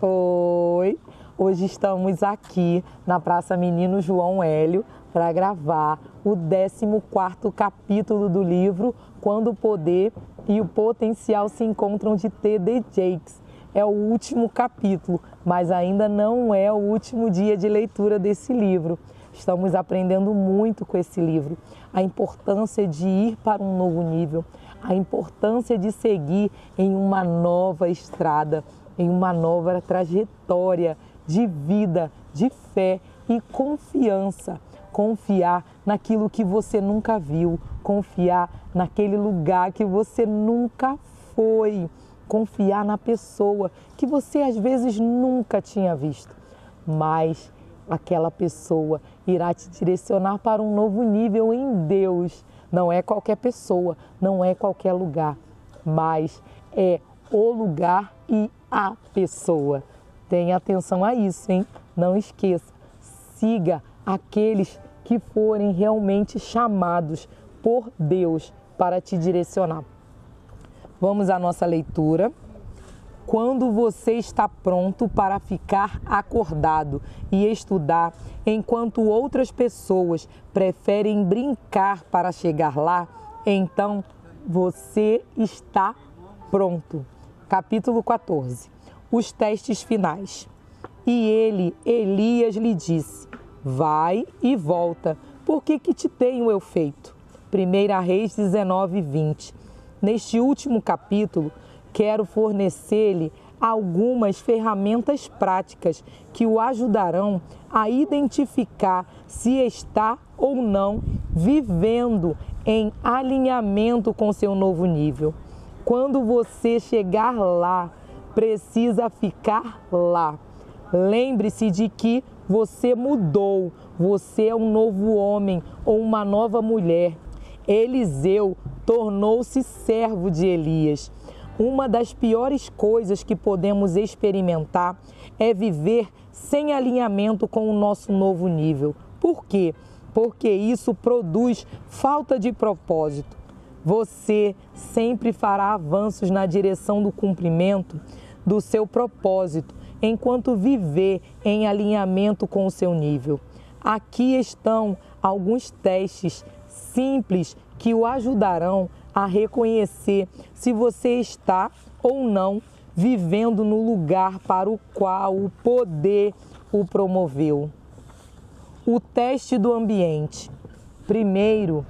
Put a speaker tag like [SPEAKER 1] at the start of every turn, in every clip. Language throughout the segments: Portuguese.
[SPEAKER 1] Oi! Hoje estamos aqui na Praça Menino João Hélio para gravar o 14º capítulo do livro Quando o Poder e o Potencial se Encontram, de T.D. Jakes. É o último capítulo, mas ainda não é o último dia de leitura desse livro. Estamos aprendendo muito com esse livro. A importância de ir para um novo nível, a importância de seguir em uma nova estrada, em uma nova trajetória de vida, de fé e confiança. Confiar naquilo que você nunca viu, confiar naquele lugar que você nunca foi, confiar na pessoa que você às vezes nunca tinha visto, mas aquela pessoa irá te direcionar para um novo nível em Deus. Não é qualquer pessoa, não é qualquer lugar, mas é o lugar e a pessoa. Tenha atenção a isso, hein? Não esqueça, siga aqueles que forem realmente chamados por Deus para te direcionar. Vamos à nossa leitura. Quando você está pronto para ficar acordado e estudar, enquanto outras pessoas preferem brincar para chegar lá, então você está pronto. Capítulo 14. Os testes finais. E Elias, lhe disse: vai e volta, por que te tenho eu feito? 1 Reis 19:20. Neste último capítulo, quero fornecer-lhe algumas ferramentas práticas que o ajudarão a identificar se está ou não vivendo em alinhamento com seu novo nível. Quando você chegar lá, precisa ficar lá. Lembre-se de que você mudou, você é um novo homem ou uma nova mulher. Eliseu tornou-se servo de Elias. Uma das piores coisas que podemos experimentar é viver sem alinhamento com o nosso novo nível. Por quê? Porque isso produz falta de propósito. Você sempre fará avanços na direção do cumprimento do seu propósito, enquanto viver em alinhamento com o seu nível. Aqui estão alguns testes simples que o ajudarão a reconhecer se você está ou não vivendo no lugar para o qual o poder o promoveu. O teste do ambiente. Primeiro,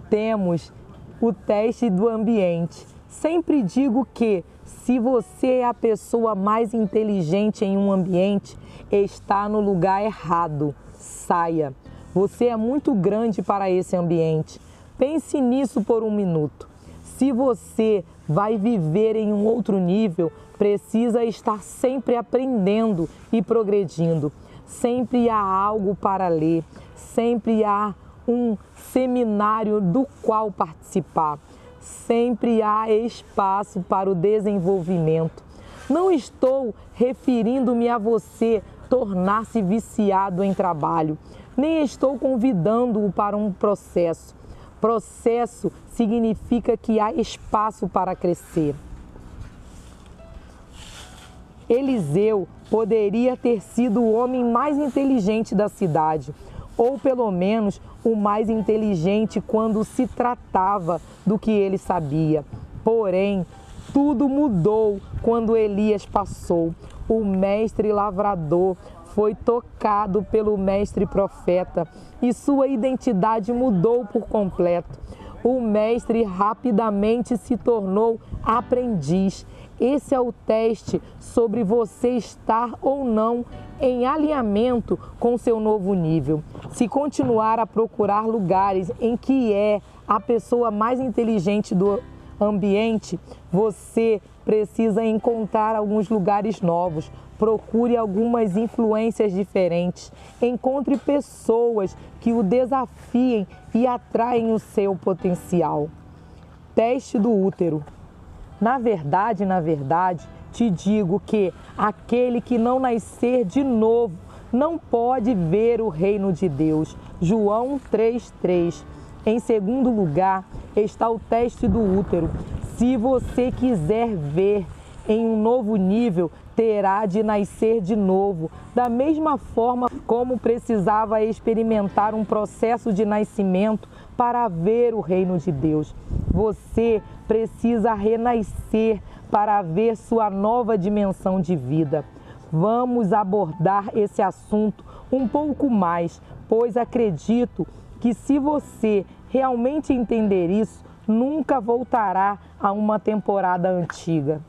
[SPEAKER 1] temos o teste do ambiente. Sempre digo que, se você é a pessoa mais inteligente em um ambiente, está no lugar errado. Saia. Você é muito grande para esse ambiente. Pense nisso por um minuto. Se você vai viver em um outro nível, precisa estar sempre aprendendo e progredindo. Sempre há algo para ler, sempre há um seminário do qual participar. Sempre há espaço para o desenvolvimento. Não estou referindo-me a você tornar-se viciado em trabalho, nem estou convidando-o para um processo. Processo significa que há espaço para crescer. Eliseu poderia ter sido o homem mais inteligente da cidade, ou pelo menos o mais inteligente quando se tratava do que ele sabia. Porém, tudo mudou quando Elias passou. O mestre lavrador foi tocado pelo mestre profeta e sua identidade mudou por completo. O mestre rapidamente se tornou aprendiz. Esse é o teste sobre você estar ou não em alinhamento com seu novo nível. Se continuar a procurar lugares em que é a pessoa mais inteligente do ambiente, você precisa encontrar alguns lugares novos. Procure algumas influências diferentes. Encontre pessoas que o desafiem e atraem o seu potencial. Teste do útero. Na verdade, te digo que aquele que não nascer de novo não pode ver o reino de Deus. João 3:3. Em segundo lugar, está o teste do útero. Se você quiser ver em um novo nível, terá de nascer de novo, da mesma forma como precisava experimentar um processo de nascimento para ver o reino de Deus. Você precisa renascer para ver sua nova dimensão de vida. Vamos abordar esse assunto um pouco mais, pois acredito que se você realmente entender isso, nunca voltará a uma temporada antiga.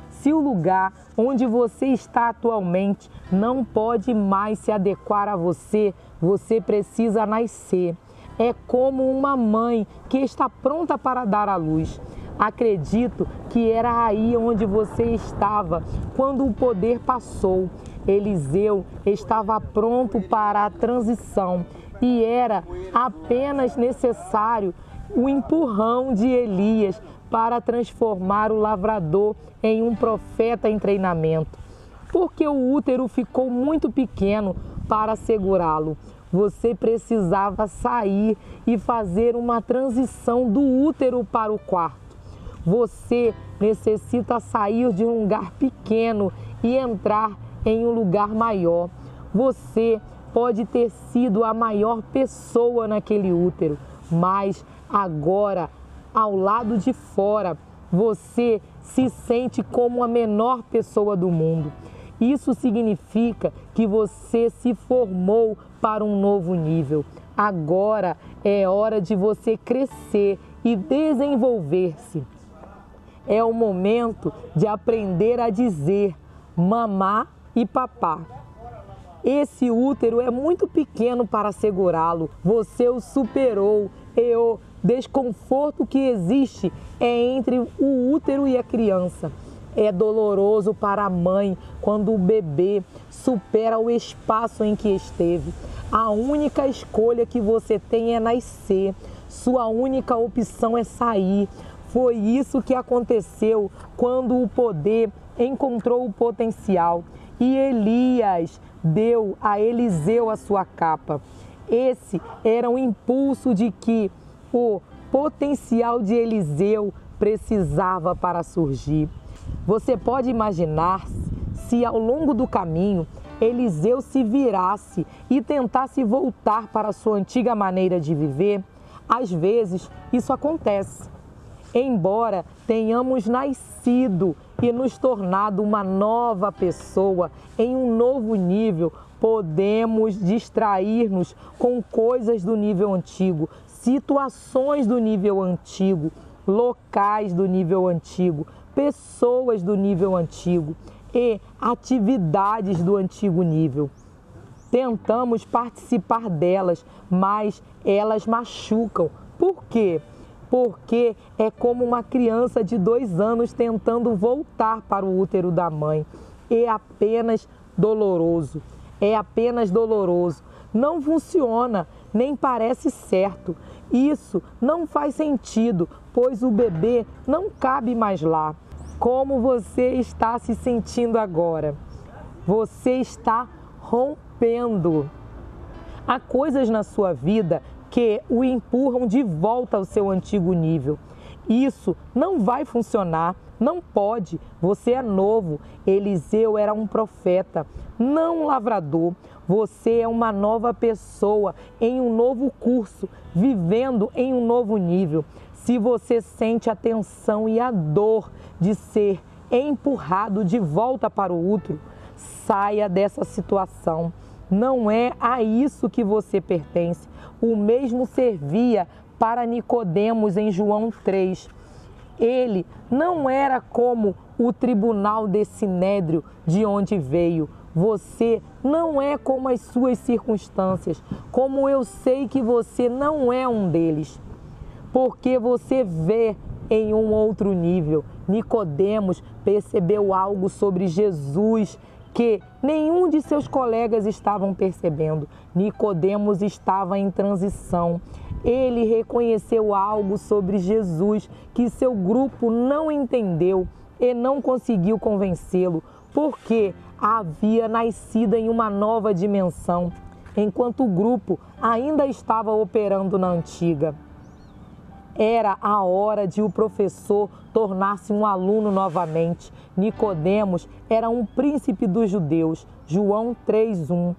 [SPEAKER 1] Se o lugar onde você está atualmente não pode mais se adequar a você, você precisa nascer. É como uma mãe que está pronta para dar à luz. Acredito que era aí onde você estava quando o poder passou. Eliseu estava pronto para a transição e era apenas necessário o empurrão de Elias para transformar o lavrador em um profeta em treinamento. Porque o útero ficou muito pequeno para segurá-lo. Você precisava sair e fazer uma transição do útero para o quarto. Você necessita sair de um lugar pequeno e entrar em um lugar maior. Você pode ter sido a maior pessoa naquele útero, mas agora, ao lado de fora, você se sente como a menor pessoa do mundo. Isso significa que você se formou para um novo nível. Agora é hora de você crescer e desenvolver-se. É o momento de aprender a dizer mamá e papá. Esse útero é muito pequeno para segurá-lo. Você o superou e o desconforto que existe é entre o útero e a criança. É doloroso para a mãe quando o bebê supera o espaço em que esteve. A única escolha que você tem é nascer. Sua única opção é sair. Foi isso que aconteceu quando o poder encontrou o potencial. E Elias deu a Eliseu a sua capa. Esse era um impulso de que o potencial de Eliseu precisava para surgir. Você pode imaginar se ao longo do caminho Eliseu se virasse e tentasse voltar para a sua antiga maneira de viver? Às vezes isso acontece. Embora tenhamos nascido e nos tornado uma nova pessoa em um novo nível, podemos distrair-nos com coisas do nível antigo, situações do nível antigo, locais do nível antigo, pessoas do nível antigo e atividades do antigo nível. Tentamos participar delas, mas elas machucam. Por quê? Porque é como uma criança de 2 anos tentando voltar para o útero da mãe. É apenas doloroso. É apenas doloroso. Não funciona, nem parece certo. Isso não faz sentido, pois o bebê não cabe mais lá. Como você está se sentindo agora? Você está rompendo. Há coisas na sua vida que o empurram de volta ao seu antigo nível. Isso não vai funcionar, não pode. Você é novo. Eliseu era um profeta, não um lavrador. Você é uma nova pessoa em um novo curso, vivendo em um novo nível. Se você sente a tensão e a dor de ser empurrado de volta para o útero, saia dessa situação. Não é a isso que você pertence. O mesmo servia para Nicodemos em João 3. Ele não era como o tribunal de Sinédrio de onde veio. Você não é como as suas circunstâncias, como eu sei que você não é um deles. Porque você vê em um outro nível. Nicodemos percebeu algo sobre Jesus que nenhum de seus colegas estavam percebendo. Nicodemos estava em transição. Ele reconheceu algo sobre Jesus que seu grupo não entendeu e não conseguiu convencê-lo, porque havia nascido em uma nova dimensão, enquanto o grupo ainda estava operando na antiga. Era a hora de o professor tornar-se um aluno novamente. Nicodemos era um príncipe dos judeus, João 3:1.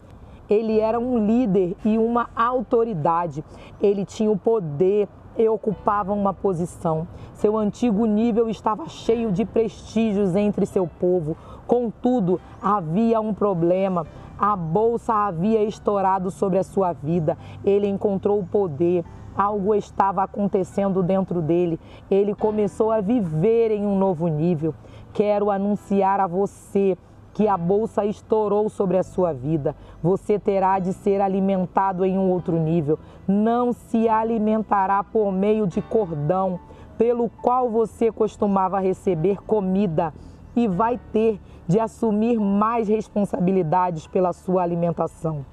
[SPEAKER 1] Ele era um líder e uma autoridade. Ele tinha o poder e ocupava uma posição. Seu antigo nível estava cheio de prestígios entre seu povo. Contudo, havia um problema. A bolsa havia estourado sobre a sua vida. Ele encontrou o poder. Algo estava acontecendo dentro dele. Ele começou a viver em um novo nível. Quero anunciar a você que a bolsa estourou sobre a sua vida. Você terá de ser alimentado em um outro nível. Não se alimentará por meio de cordão, pelo qual você costumava receber comida, e vai ter de assumir mais responsabilidades pela sua alimentação.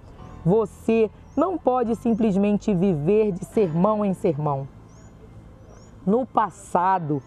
[SPEAKER 1] Você não pode simplesmente viver de sermão em sermão. No passado,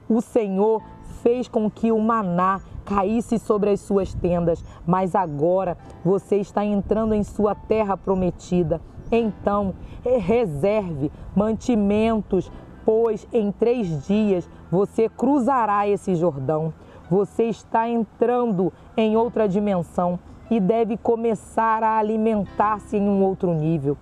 [SPEAKER 1] o Senhor fez com que o maná caísse sobre as suas tendas, mas agora você está entrando em sua terra prometida. Então, reserve mantimentos, pois em 3 dias você cruzará esse Jordão. Você está entrando em outra dimensão e deve começar a alimentar-se em um outro nível,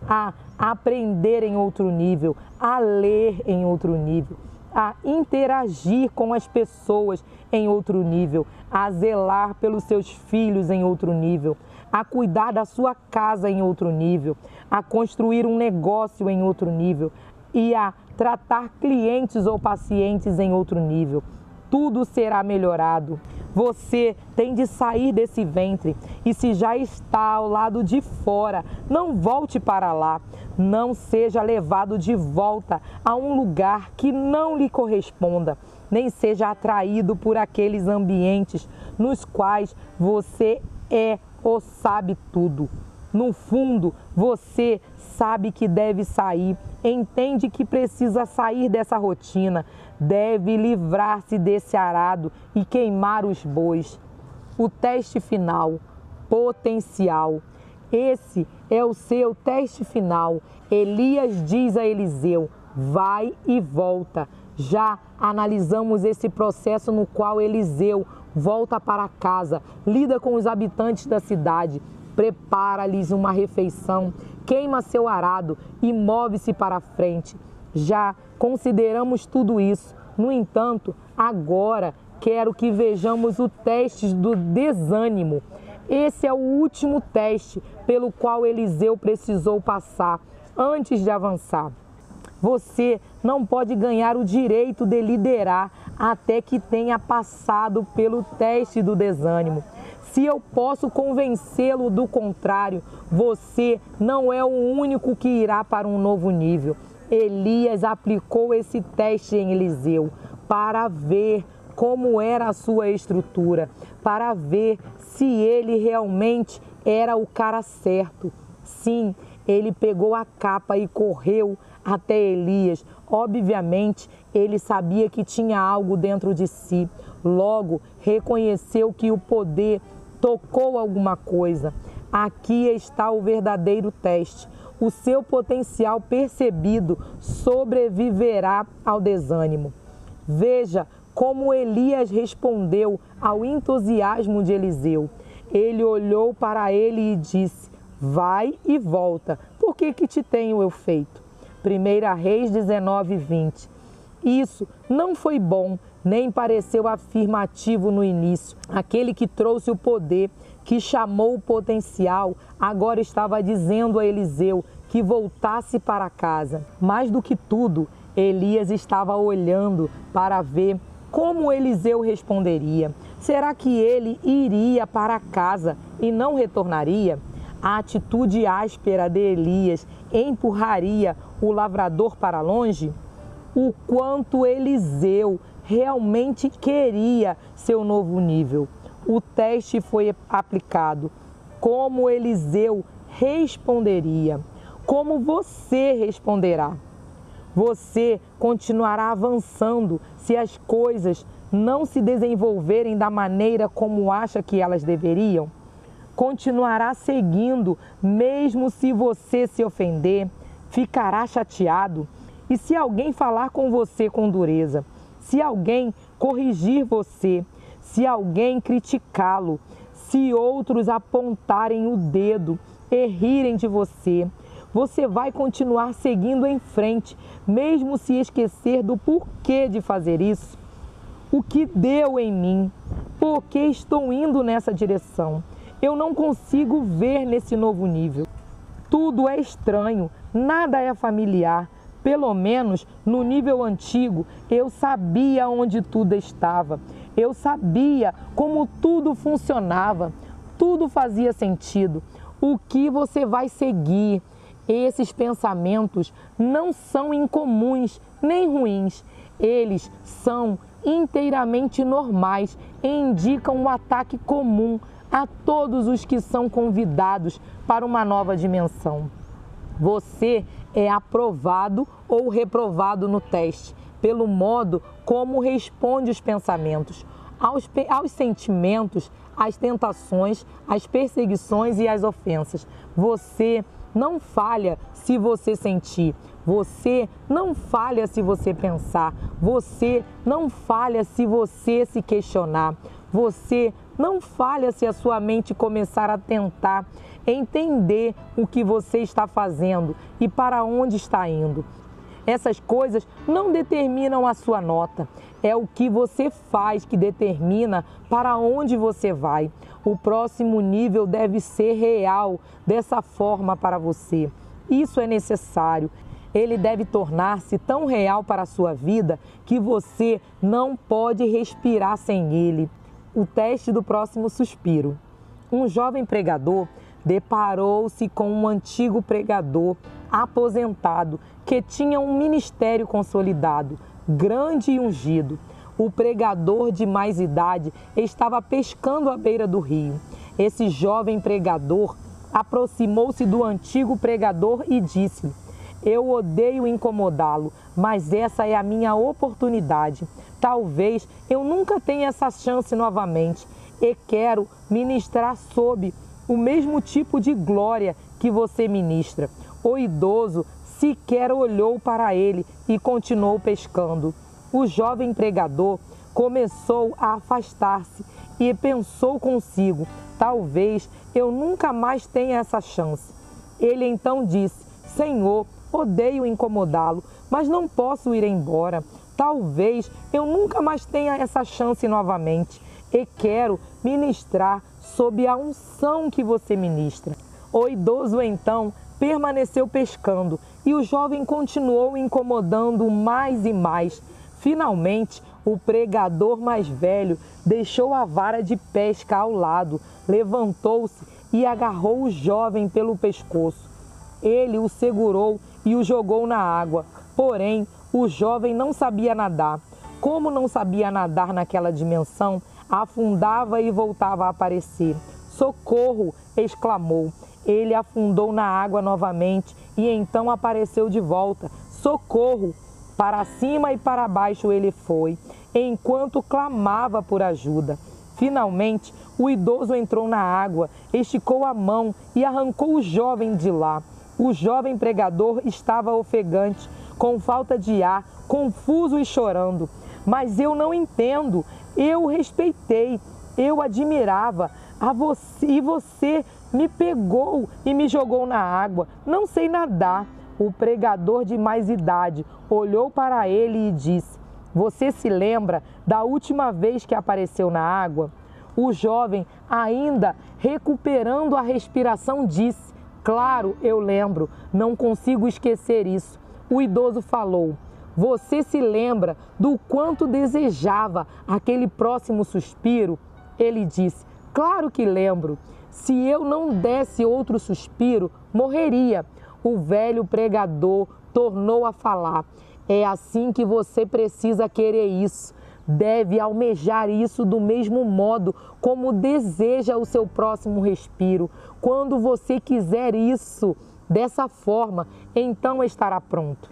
[SPEAKER 1] a aprender em outro nível, a ler em outro nível, a interagir com as pessoas em outro nível, a zelar pelos seus filhos em outro nível, a cuidar da sua casa em outro nível, a construir um negócio em outro nível e a tratar clientes ou pacientes em outro nível. Tudo será melhorado. Você tem de sair desse ventre e, se já está ao lado de fora, não volte para lá. Não seja levado de volta a um lugar que não lhe corresponda, nem seja atraído por aqueles ambientes nos quais você sabe tudo. No fundo, você sabe que deve sair, entende que precisa sair dessa rotina, deve livrar-se desse arado e queimar os bois. O teste final, potencial. Esse é o seu teste final. Elias diz a Eliseu: vai e volta. Já analisamos esse processo no qual Eliseu volta para casa, lida com os habitantes da cidade, prepara-lhes uma refeição, queima seu arado e move-se para a frente. Já consideramos tudo isso. No entanto, agora quero que vejamos o teste do desânimo. Esse é o último teste pelo qual Eliseu precisou passar antes de avançar. Você não pode ganhar o direito de liderar até que tenha passado pelo teste do desânimo. Se eu posso convencê-lo do contrário, você não é o único que irá para um novo nível. Elias aplicou esse teste em Eliseu para ver como era a sua estrutura, para ver se ele realmente era o cara certo. Sim, ele pegou a capa e correu até Elias. Obviamente, ele sabia que tinha algo dentro de si. Logo, reconheceu que o poder tocou alguma coisa. Aqui está o verdadeiro teste. O seu potencial percebido sobreviverá ao desânimo. Veja como Elias respondeu ao entusiasmo de Eliseu. Ele olhou para ele e disse: vai e volta, por que te tenho eu feito? 1 Reis 19:20. Isso não foi bom, nem pareceu afirmativo no início. Aquele que trouxe o poder, que chamou o potencial, agora estava dizendo a Eliseu que voltasse para casa. Mais do que tudo, Elias estava olhando para ver como Eliseu responderia. Será que ele iria para casa e não retornaria? A atitude áspera de Elias empurraria o lavrador para longe? O quanto Eliseu realmente queria seu novo nível. O teste foi aplicado. Como Eliseu responderia? Como você responderá? Você continuará avançando se as coisas não se desenvolverem da maneira como acha que elas deveriam? Continuará seguindo, mesmo se você se ofender? Ficará chateado? E se alguém falar com você com dureza, se alguém corrigir você, se alguém criticá-lo, se outros apontarem o dedo e rirem de você, você vai continuar seguindo em frente, mesmo se esquecer do porquê de fazer isso. O que deu em mim? Por que estou indo nessa direção? Eu não consigo ver nesse novo nível. Tudo é estranho, nada é familiar. Pelo menos no nível antigo, eu sabia onde tudo estava. Eu sabia como tudo funcionava. Tudo fazia sentido. O que você vai seguir? Esses pensamentos não são incomuns nem ruins. Eles são inteiramente normais e indicam um ataque comum a todos os que são convidados para uma nova dimensão. Você é aprovado ou reprovado no teste pelo modo como responde os pensamentos, aos sentimentos, às tentações, às perseguições e às ofensas. Você não falha se você sentir, você não falha se você pensar, você não falha se você se questionar, você não falha se a sua mente começar a tentar entender o que você está fazendo e para onde está indo. Essas coisas não determinam a sua nota, é o que você faz que determina para onde você vai. O próximo nível deve ser real dessa forma para você. Isso é necessário. Ele deve tornar-se tão real para a sua vida que você não pode respirar sem ele. O teste do próximo suspiro. Um jovem pregador deparou-se com um antigo pregador aposentado que tinha um ministério consolidado, grande e ungido. O pregador de mais idade estava pescando à beira do rio. Esse jovem pregador aproximou-se do antigo pregador e disse-lhe: eu odeio incomodá-lo, mas essa é a minha oportunidade. Talvez eu nunca tenha essa chance novamente e quero ministrar sob o mesmo tipo de glória que você ministra. O idoso sequer olhou para ele e continuou pescando. O jovem pregador começou a afastar-se e pensou consigo: talvez eu nunca mais tenha essa chance. Ele então disse: Senhor, odeio incomodá-lo, mas não posso ir embora. Talvez eu nunca mais tenha essa chance novamente e quero ministrar sob a unção que você ministra. O idoso então permaneceu pescando e o jovem continuou incomodando mais e mais. Finalmente, o pregador mais velho deixou a vara de pesca ao lado, levantou-se e agarrou o jovem pelo pescoço. Ele o segurou e o jogou na água, porém o jovem não sabia nadar. Como não sabia nadar naquela dimensão, afundava e voltava a aparecer. Socorro! Exclamou. Ele afundou na água novamente e então apareceu de volta. Socorro! Para cima e para baixo ele foi, enquanto clamava por ajuda. Finalmente, o idoso entrou na água, esticou a mão e arrancou o jovem de lá. O jovem pregador estava ofegante, com falta de ar, confuso e chorando. Mas eu não entendo, eu o respeitei, eu admirava e você me pegou e me jogou na água. Não sei nadar. O pregador de mais idade olhou para ele e disse: você se lembra da última vez que apareceu na água? O jovem, ainda recuperando a respiração, disse: claro, eu lembro, não consigo esquecer isso. O idoso falou: você se lembra do quanto desejava aquele próximo suspiro? Ele disse: claro que lembro. Se eu não desse outro suspiro, morreria. O velho pregador tornou a falar: é assim que você precisa querer isso. Deve almejar isso do mesmo modo como deseja o seu próximo respiro. Quando você quiser isso dessa forma, então estará pronto.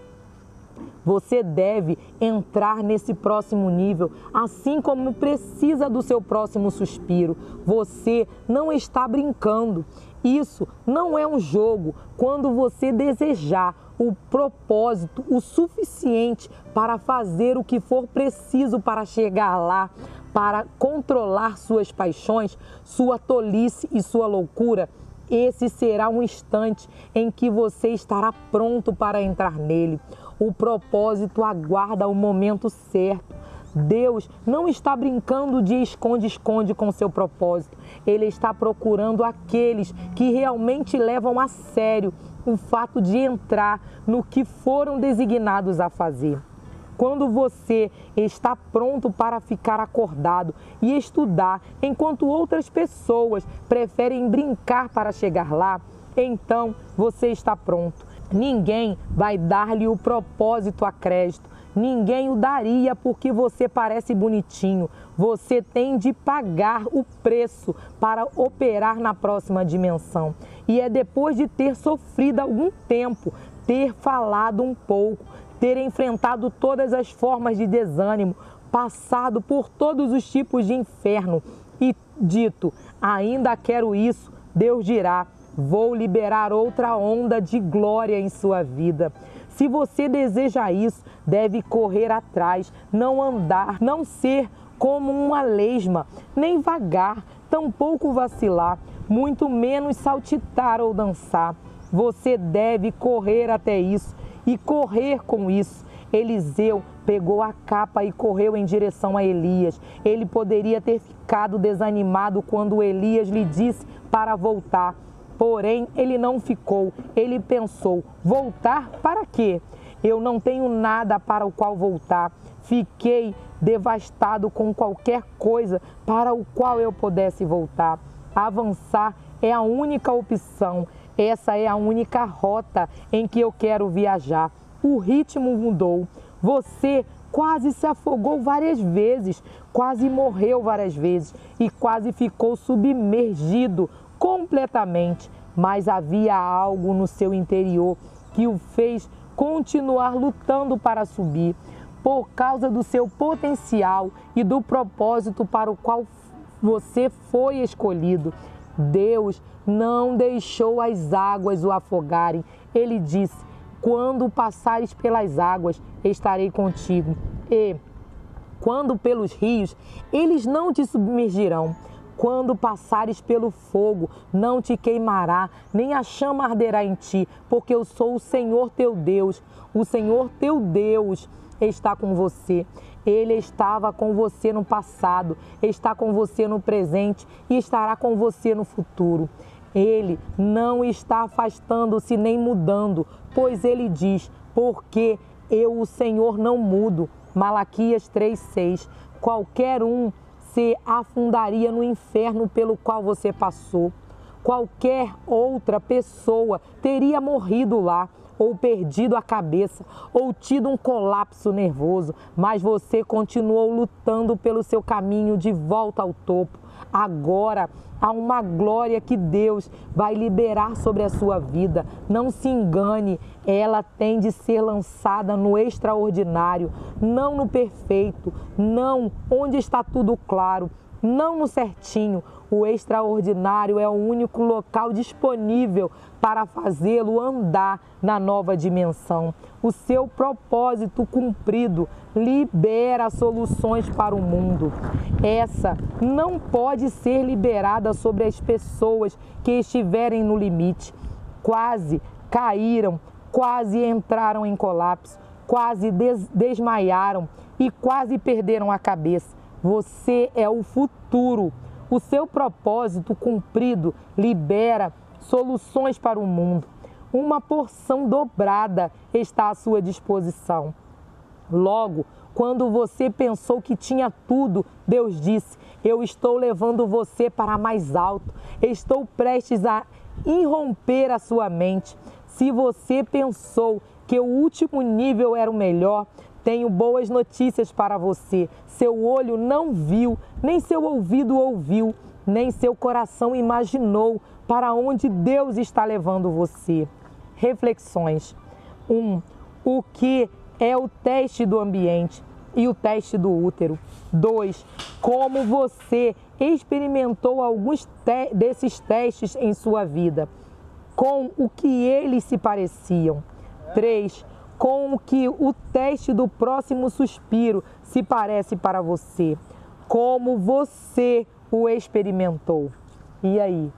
[SPEAKER 1] Você deve entrar nesse próximo nível, assim como precisa do seu próximo suspiro. Você não está brincando. Isso não é um jogo. Quando você desejar, o propósito, o suficiente para fazer o que for preciso para chegar lá, para controlar suas paixões, sua tolice e sua loucura, esse será um instante em que você estará pronto para entrar nele. O propósito aguarda o momento certo. Deus não está brincando de esconde-esconde com seu propósito. Ele está procurando aqueles que realmente levam a sério o fato de entrar no que foram designados a fazer. Quando você está pronto para ficar acordado e estudar, enquanto outras pessoas preferem brincar para chegar lá, então você está pronto. Ninguém vai dar-lhe o propósito a crédito. Ninguém o daria porque você parece bonitinho. Você tem de pagar o preço para operar na próxima dimensão. E é depois de ter sofrido algum tempo, ter falado um pouco, ter enfrentado todas as formas de desânimo, passado por todos os tipos de inferno e dito, ainda quero isso, Deus dirá, vou liberar outra onda de glória em sua vida. Se você deseja isso, deve correr atrás, não andar, não ser como uma lesma, nem vagar, tampouco vacilar, muito menos saltitar ou dançar. Você deve correr até isso e correr com isso. Eliseu pegou a capa e correu em direção a Elias. Ele poderia ter ficado desanimado quando Elias lhe disse para voltar. Porém, ele não ficou. Ele pensou, voltar para quê? Eu não tenho nada para o qual voltar. Fiquei devastado com qualquer coisa para o qual eu pudesse voltar. Avançar é a única opção. Essa é a única rota em que eu quero viajar. O ritmo mudou. Você quase se afogou várias vezes, quase morreu várias vezes e quase ficou submergido completamente. Mas havia algo no seu interior que o fez continuar lutando para subir. Por causa do seu potencial e do propósito para o qual você foi escolhido. Deus não deixou as águas o afogarem. Ele disse, quando passares pelas águas, estarei contigo. E quando pelos rios, eles não te submergirão. Quando passares pelo fogo, não te queimará, nem a chama arderá em ti, porque eu sou o Senhor teu Deus. O Senhor teu Deus está com você. Ele estava com você no passado, está com você no presente e estará com você no futuro. Ele não está afastando-se nem mudando, pois ele diz, porque eu, o Senhor, não mudo. Malaquias 3:6. Qualquer um se afundaria no inferno pelo qual você passou. Qualquer outra pessoa teria morrido lá, ou perdido a cabeça, ou tido um colapso nervoso, mas você continuou lutando pelo seu caminho de volta ao topo. Agora há uma glória que Deus vai liberar sobre a sua vida. Não se engane, ela tem de ser lançada no extraordinário, não no perfeito, não onde está tudo claro, não no certinho. O extraordinário é o único local disponível para fazê-lo andar na nova dimensão. O seu propósito cumprido libera soluções para o mundo. Essa não pode ser liberada sobre as pessoas que estiverem no limite. Quase caíram, quase entraram em colapso, quase desmaiaram e quase perderam a cabeça. Você é o futuro. O seu propósito cumprido libera soluções para o mundo. Uma porção dobrada está à sua disposição. Logo, quando você pensou que tinha tudo, Deus disse, eu estou levando você para mais alto. Estou prestes a irromper a sua mente. Se você pensou que o último nível era o melhor, tenho boas notícias para você. Seu olho não viu, nem seu ouvido ouviu, nem seu coração imaginou para onde Deus está levando você. Reflexões. 1. O que é o teste do ambiente e o teste do útero? 2. Como você experimentou alguns desses testes em sua vida? Com o que eles se pareciam? 3. Com que o teste do próximo suspiro se parece para você? Como você o experimentou? E aí?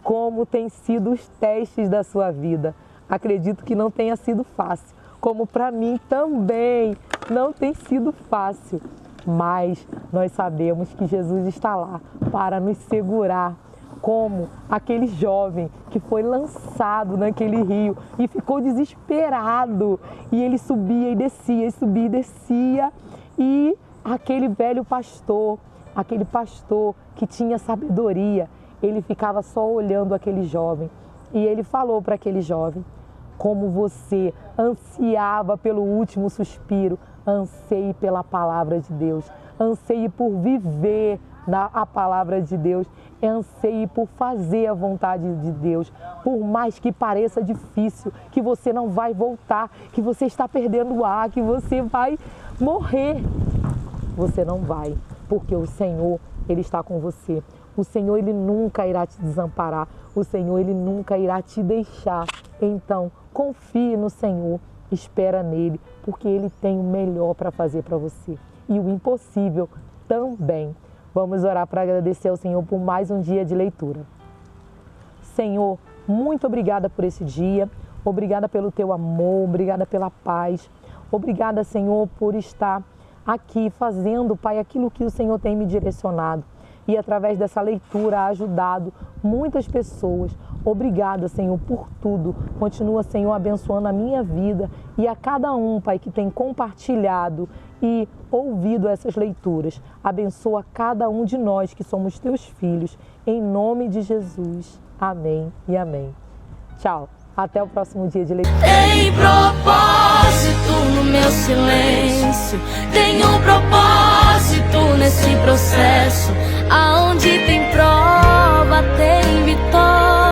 [SPEAKER 1] Como têm sido os testes da sua vida? Acredito que não tenha sido fácil, como para mim também não tem sido fácil. Mas nós sabemos que Jesus está lá para nos segurar, como aquele jovem que foi lançado naquele rio e ficou desesperado. E ele subia e descia, e subia e descia. E aquele velho pastor, aquele pastor que tinha sabedoria, ele ficava só olhando aquele jovem. E ele falou para aquele jovem: como você ansiava pelo último suspiro, anseie pela palavra de Deus, anseie por viver a palavra de Deus, anseie por fazer a vontade de Deus, por mais que pareça difícil, que você não vai voltar, que você está perdendo o ar, que você vai morrer. Você não vai, porque o Senhor, Ele está com você. O Senhor, Ele nunca irá te desamparar. O Senhor, Ele nunca irá te deixar. Então, confie no Senhor, espera nele, porque Ele tem o melhor para fazer para você. E o impossível também. Vamos orar para agradecer ao Senhor por mais um dia de leitura. Senhor, muito obrigada por esse dia. Obrigada pelo teu amor, obrigada pela paz. Obrigada, Senhor, por estar aqui fazendo, Pai, aquilo que o Senhor tem me direcionado. E através dessa leitura ajudado muitas pessoas. Obrigada, Senhor, por tudo. Continua, Senhor, abençoando a minha vida e a cada um, Pai, que tem compartilhado e ouvido essas leituras. Abençoa cada um de nós que somos teus filhos. Em nome de Jesus. Amém e amém. Tchau. Até o próximo dia de leitura.
[SPEAKER 2] Tem propósito no meu silêncio. Tem um propósito nesse processo. Aonde tem propósito.